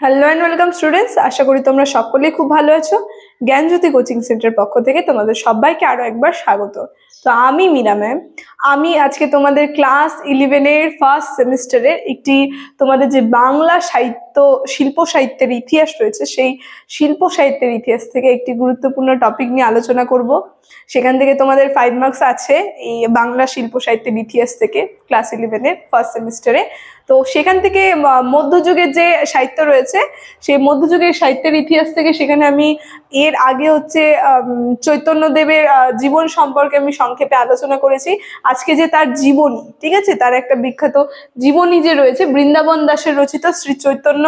Hello and welcome students, আশা করি তোমরা সকলেই খুব ভালো আছো। জ্ঞানজ্যোতি কোচিং সেন্টার পক্ষ থেকে তোমাদের সবাইকে আরো একবার স্বাগত। তো আমি মীরা ম্যাম, আমি আজকে তোমাদের ক্লাস 11-এর ফার্স্ট সেমিস্টারের একটি তোমাদের যে বাংলা সাহিত্য শিল্প সাহিত্যের ইতিহাস রয়েছে, সেই শিল্প সাহিত্যের ইতিহাস থেকে একটি গুরুত্বপূর্ণ টপিক নিয়ে আলোচনা করব। সেখান থেকে তোমাদের 5 মার্কস আছে এই বাংলা শিল্প সাহিত্যের ইতিহাস থেকে ক্লাস 11-এর ফার্স্ট সেমিস্টারে। তো সেখান থেকে মধ্যযুগের যে সাহিত্য রয়েছে, সেই মধ্যযুগের সাহিত্যের ইতিহাস থেকে সেখানে আমি এর আগে হচ্ছে চৈতন্যদেবের জীবন সম্পর্কে আমি সংক্ষেপে আলোচনা করেছি। আজকে যে তার জীবনী, ঠিক আছে, তার একটা বিখ্যাত জীবনী যে রয়েছে বৃন্দাবন দাসের রচিত শ্রী চৈতন্য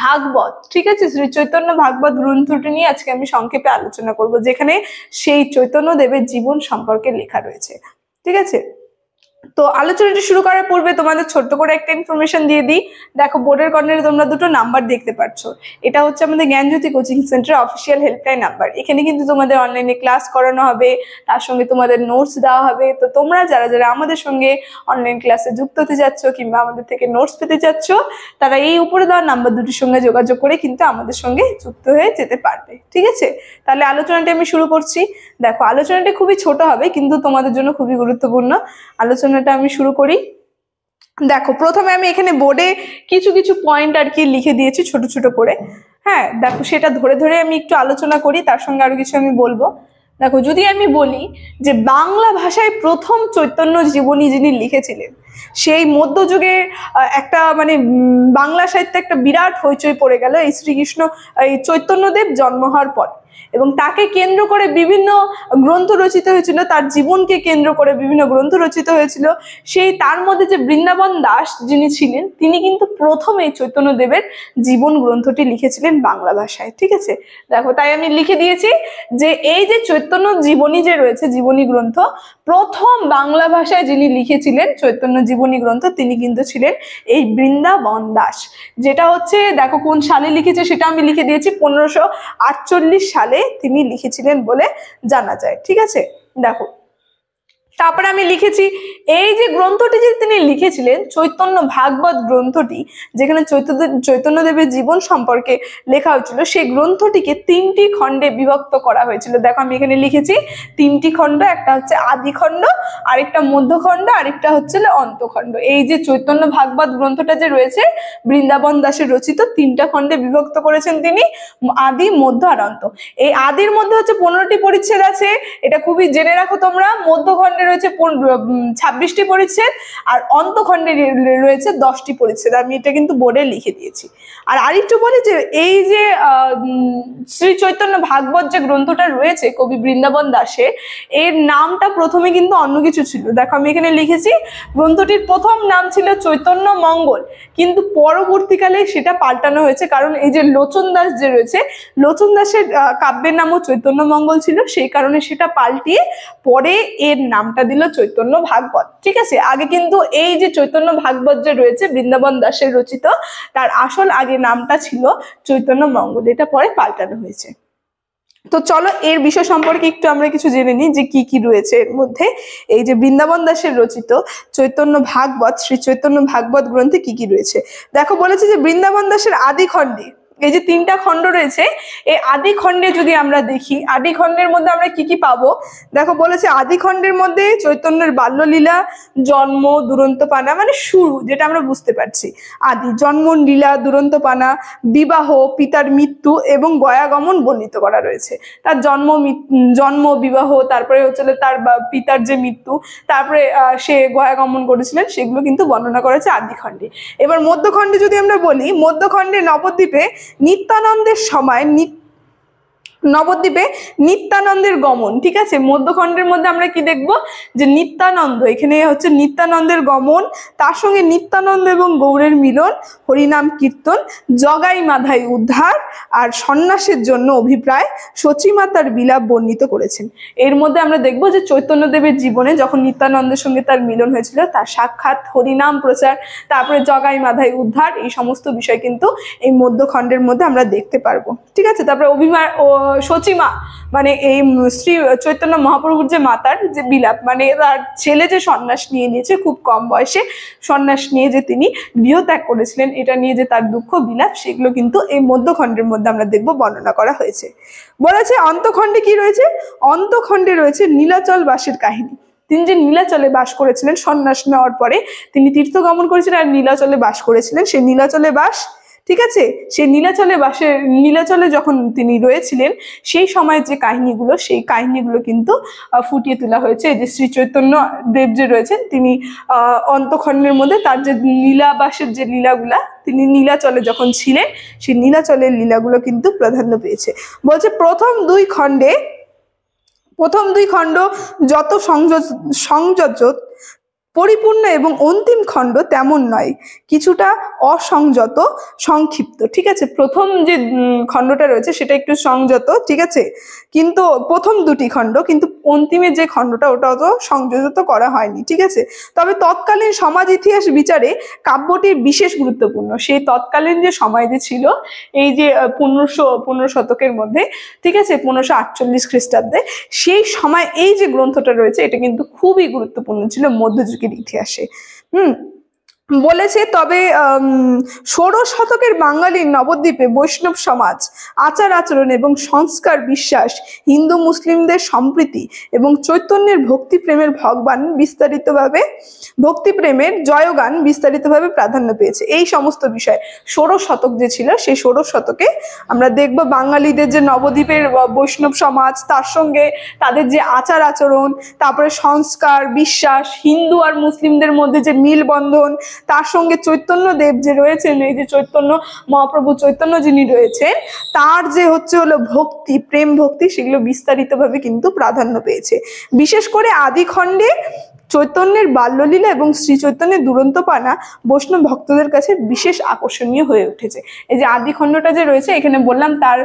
ভাগবত, ঠিক আছে, শ্রী চৈতন্য ভাগবত গ্রন্থটি নিয়ে আজকে আমি সংক্ষেপে আলোচনা করব, যেখানে সেই চৈতন্যদেবের জীবন সম্পর্কে লেখা রয়েছে। ঠিক আছে, তো আলোচনাটি শুরু করার পূর্বে তোমাদের ছোট্ট করে একটা ইনফরমেশন দিয়ে দিই। দেখো, বোর্ডের কর্নারে তোমরা দুটো নাম্বার দেখতে পাচ্ছ। এটা হচ্ছে আমাদের Gyanjyoti coaching centre official helpline number. এখানে কিন্তু তোমাদের অনলাইনে ক্লাস করানো হবে, তার সঙ্গে তোমাদের নোটস দেওয়া হবে। তো তোমরা যারা যারা আমাদের সঙ্গে অনলাইন ক্লাসে যুক্ত হতে যাচ্ছ কিংবা আমাদের থেকে নোটস পেতে যাচ্ছ, তারা এই উপরে দেওয়া নাম্বার দুটির সঙ্গে যোগাযোগ করে কিন্তু আমাদের সঙ্গে যুক্ত হয়ে যেতে পারবে। ঠিক আছে, তাহলে আলোচনাটি আমি শুরু করছি। দেখো, আলোচনাটি খুবই ছোট হবে কিন্তু তোমাদের জন্য খুবই গুরুত্বপূর্ণ। আলোচনাটা আমি শুরু করি। দেখো, প্রথমে আমি এখানে বোর্ডে কিছু কিছু পয়েন্ট আর কি লিখে দিয়েছি ছোট ছোট করে। হ্যাঁ, দেখো, সেটা ধরে ধরে আমি একটু আলোচনা করি, তার সঙ্গে আরো কিছু আমি বলবো। দেখো, যদি আমি বলি যে বাংলা ভাষায় প্রথম চৈতন্য জীবনী যিনি লিখেছিলেন, সেই মধ্যযুগে একটা মানে বাংলা সাহিত্যে একটা বিরাট হইচই পড়ে গেল এই শ্রীকৃষ্ণ এই চৈতন্যদেব জন্ম হওয়ার পর, এবং তাকে কেন্দ্র করে বিভিন্ন গ্রন্থ রচিত হয়েছিল, তার জীবনকে কেন্দ্র করে বিভিন্ন গ্রন্থ রচিত হয়েছিল। সেই তার মধ্যে যে বৃন্দাবন দাস যিনি ছিলেন, তিনি কিন্তু প্রথম এই চৈতন্যদেবের জীবন গ্রন্থটি লিখেছিলেন বাংলা ভাষায়। ঠিক আছে, দেখো, তাই আমি লিখে দিয়েছি যে এই যে চৈতন্য জীবনী যে রয়েছে, জীবনী গ্রন্থ প্রথম বাংলা ভাষায় যিনি লিখেছিলেন চৈতন্য জীবনী গ্রন্থ, তিনি কিন্তু ছিলেন এই বৃন্দাবন দাস। যেটা হচ্ছে, দেখো কোন সালে লিখেছে সেটা আমি লিখে দিয়েছি, 1548 সালে তিনি লিখেছিলেন বলে জানা যায়। ঠিক আছে, দেখো, তারপরে আমি লিখেছি এই যে গ্রন্থটি যে তিনি লিখেছিলেন চৈতন্য ভাগবত গ্রন্থটি, যেখানে চৈতন্যদেবের জীবন সম্পর্কে লেখা হয়েছিল, সেই গ্রন্থটিকে 3টি খণ্ডে বিভক্ত করা হয়েছিল। দেখো, আমি এখানে লিখেছি 3টি খণ্ড, একটা হচ্ছে আদি খণ্ড, আরেকটা মধ্যখণ্ড, আরেকটা হচ্ছে অন্তখণ্ড। এই যে চৈতন্য ভাগবত গ্রন্থটা যে রয়েছে বৃন্দাবন দাসের রচিত, 3টা খণ্ডে বিভক্ত করেছেন তিনি, আদি, মধ্য আর অন্ত। এই আদির মধ্যে হচ্ছে 15টি পরিচ্ছেদ আছে, এটা খুবই জেনে রাখো তোমরা। মধ্যখণ্ডে রয়েছে 26টি পরিচ্ছেদ, আর অন্তখণ্ডে রয়েছে 10টি পরিচ্ছেদ। আমি এটা কিন্তু বোর্ডে লিখে দিয়েছি। আর আরেকটু বলি যে এই যে শ্রী চৈতন্য ভাগবত যে গ্রন্থটা রয়েছে কবি বৃন্দাবন দাসের, এর নামটা প্রথমে কিন্তু অন্য কিছু ছিল। দেখো, আমি এখানে লিখেছি গ্রন্থটির প্রথম নাম ছিল চৈতন্য মঙ্গল, কিন্তু পরবর্তীকালে সেটা পাল্টানো হয়েছে, কারণ এই যে লোচন দাস যে রয়েছে, লোচন দাসের কাব্যের নামও চৈতন্য মঙ্গল ছিল, সেই কারণে সেটা পাল্টিয়ে পরে এর নামটা দিল চৈতন্য ভাগবত। ঠিক আছে, আগে কিন্তু এই যে চৈতন্য ভাগবত যে রয়েছে বৃন্দাবন দাসের রচিত, তার আসল আগে নামটা ছিল চৈতন্য মঙ্গল, এটা পরে পাল্টানো হয়েছে। তো চলো এর বিষয় সম্পর্কে একটু আমরা কিছু জেনে নিই যে কি কি রয়েছে এর মধ্যে। এই যে বৃন্দাবন দাসের রচিত চৈতন্য ভাগবত, শ্রী চৈতন্য ভাগবত গ্রন্থে কি কি রয়েছে। দেখো, বলেছে যে বৃন্দাবন দাসের আদি খণ্ডে, এই যে 3টা খণ্ড রয়েছে, এই আদি খণ্ডে যদি আমরা দেখি, আদি খণ্ডের মধ্যে আমরা কি কি পাবো। দেখো, বলেছে আদি খণ্ডের মধ্যে চৈতন্যের বাল্যলীলা, জন্ম, দুরন্তপানা, মানে শুরু, যেটা আমরা বুঝতে পারছি আদি, জন্ম, লীলা, দুরন্তপানা, বিবাহ, পিতার মৃত্যু এবং গয়াগমন বর্ণিত করা রয়েছে। তার জন্ম, বিবাহ, তারপরে হচ্ছে তার পিতার যে মৃত্যু, তারপরে সে গয়াগমন করেছিলেন, সেগুলো কিন্তু বর্ণনা করেছে আদি খণ্ডে। এবার মধ্যখণ্ডে যদি আমরা বলি, মধ্যখণ্ডে নবদ্বীপে নিত্যানন্দের সময় নবদ্বীপে নিত্যানন্দের গমন। ঠিক আছে, মধ্যখণ্ডের মধ্যে আমরা কি দেখব যে নিত্যানন্দ, এখানে হচ্ছে নিত্যানন্দের গমন, তার সঙ্গে নিত্যানন্দ এবং গৌরের মিলন, হরিনাম কীর্তন, জগাই মাধাই উদ্ধার আর সন্ন্যাসের জন্য অভিপ্রায়, সচিমাতার বিলাপ বর্ণিত করেছেন। এর মধ্যে আমরা দেখব যে চৈতন্যদেবের জীবনে যখন নিত্যানন্দের সঙ্গে তার মিলন হয়েছিল, তার সাক্ষাৎ, হরিনাম প্রচার, তারপরে জগাই মাধাই উদ্ধার, এই সমস্ত বিষয় কিন্তু এই মধ্যখণ্ডের মধ্যে আমরা দেখতে পারবো। ঠিক আছে, তারপরে সচিমা মানে এই শ্রী চৈতন্য মহাপ্রভুর যে মাতার যে বিলাপ, মানে তার ছেলে যে সন্ন্যাস নিয়ে নিয়েছে, খুব কম বয়সে সন্ন্যাস নিয়ে যে তিনি গৃহত্যাগ করেছিলেন, এটা নিয়ে যে তার দুঃখ বিলাপ, সেগুলো কিন্তু এই মধ্যখণ্ডের মধ্যে আমরা দেখব বর্ণনা করা হয়েছে। বলেছে অন্তখণ্ডে কি রয়েছে, অন্তখণ্ডে রয়েছে নীলাচল বাসের কাহিনী। তিনি যে নীলাচলে বাস করেছিলেন, সন্ন্যাস নেওয়ার পরে তিনি তীর্থ গমন করেছিলেন আর নীলাচলে বাস করেছিলেন, সেই নীলাচলে বাস, ঠিক আছে, সেই নীলাচলে যখন তিনি রয়েছিলেন সেই সময়ের যে কাহিনীগুলো, সেই কাহিনীগুলো কিন্তু ফুটিয়ে তোলা হয়েছে। এই যে শ্রী চৈতন্য দেব যে রয়েছেন, তিনি অন্তখণ্ডের মধ্যে তার যে নীলাবাসের যে লীলাগুলা, তিনি নীলাচলে যখন ছিলেন সেই নীলাচলের লীলাগুলো কিন্তু প্রাধান্য পেয়েছে। বলছে প্রথম দুই খণ্ড যত সংযোজ্য পরিপূর্ণ এবং অন্তিম খণ্ড তেমন নয়, কিছুটা অসংযত সংক্ষিপ্ত। ঠিক আছে, প্রথম যে খণ্ডটা রয়েছে সেটা একটু সংযত, ঠিক আছে, কিন্তু প্রথম দুটি খণ্ড, কিন্তু অন্তিমের যে খণ্ডটা ওটা অত সংযোজিত করা হয়নি। ঠিক আছে, তবে তৎকালীন সমাজ ইতিহাস বিচারে কাব্যটির বিশেষ গুরুত্বপূর্ণ। সেই তৎকালীন যে সময় যে ছিল, এই যে 1500 শতকের মধ্যে, ঠিক আছে, 1548 খ্রিস্টাব্দে, সেই সময় এই যে গ্রন্থটা রয়েছে এটা কিন্তু খুবই গুরুত্বপূর্ণ ছিল মধ্যযুগের ইতিহাসে। বলেছে তবে ষোড়শ শতকের বাঙালির নবদ্বীপে বৈষ্ণব সমাজ, আচার আচরণ এবং সংস্কার, বিশ্বাস, হিন্দু মুসলিমদের সম্প্রীতি এবং চৈতন্যের ভক্তিপ্রেমের ভক্তিপ্রেমের জয়গান বিস্তারিতভাবে প্রাধান্য পেয়েছে। এই সমস্ত বিষয় ষোড়শ শতক যে ছিল, সেই ষোড়শ শতকে আমরা দেখব বাঙালিদের যে নবদ্বীপের বৈষ্ণব সমাজ, তার সঙ্গে তাদের যে আচার আচরণ, তারপরে সংস্কার, বিশ্বাস, হিন্দু আর মুসলিমদের মধ্যে যে মিলবন্ধন, তার সঙ্গে চৈতন্য দেব যে রয়েছেন, এই যে চৈতন্য মহাপ্রভু চৈতন্য যিনি রয়েছেন, তার যে হলো ভক্তি, প্রেম ভক্তি, সেগুলো বিস্তারিতভাবে কিন্তু প্রাধান্য পেয়েছে। বিশেষ করে আদি খণ্ডে চৈতন্যের বাল্যলীলা এবং শ্রী চৈতন্যের দুরন্তপানা বৈষ্ণব ভক্তদের কাছে বিশেষ আকর্ষণীয় হয়ে উঠেছে। এই যে আদি খণ্ডটা যে রয়েছে, এখানে বললাম তার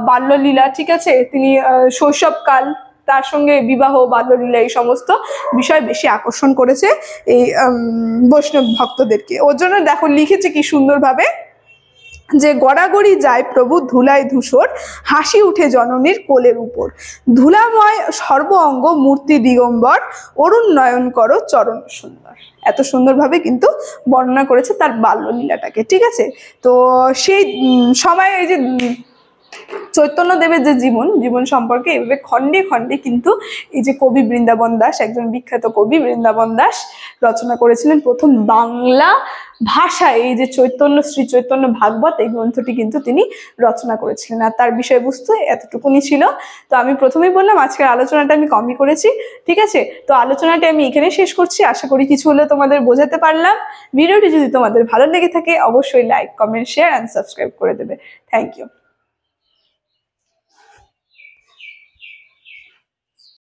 বাল্যলীলা, ঠিক আছে, তিনি শৈশবকাল, তার সঙ্গে বিবাহ, বাল্যলীলা, এই সমস্ত বিষয় বেশি আকর্ষণ করেছে এই বৈষ্ণব ভক্তদেরকে। ওর জন্য দেখো লিখেছে কি সুন্দরভাবে, যে গড়াগড়ি যায় প্রভু ধুলায় ধূসর, হাসি উঠে জননীর কোলের উপর, ধুলাময় সর্ব অঙ্গ মূর্তি দিগম্বর, অরুণ নয়ন করো চরণ সুন্দর। এত সুন্দরভাবে কিন্তু বর্ণনা করেছে তার বাল্যলীলাটাকে। ঠিক আছে, তো সেই সময় এই যে চৈতন্য দেবের যে জীবন সম্পর্কে এভাবে খণ্ডে খণ্ডে কিন্তু এই যে কবি বৃন্দাবন দাস, একজন বিখ্যাত কবি বৃন্দাবন দাস, রচনা করেছিলেন প্রথম বাংলা ভাষায় এই যে শ্রী চৈতন্য ভাগবত, এই গ্রন্থটি কিন্তু তিনি রচনা করেছিলেন। আর তার বিষয়বস্তু এতটুকুনি ছিল। তো আমি প্রথমেই বললাম আজকের আলোচনাটা আমি কমই করেছি। ঠিক আছে, তো আলোচনাটি আমি এখানে শেষ করছি। আশা করি কিছু হলে তোমাদের বোঝাতে পারলাম। ভিডিওটি যদি তোমাদের ভালো লেগে থাকে অবশ্যই like, comment, share and subscribe করে দেবে। Thank you.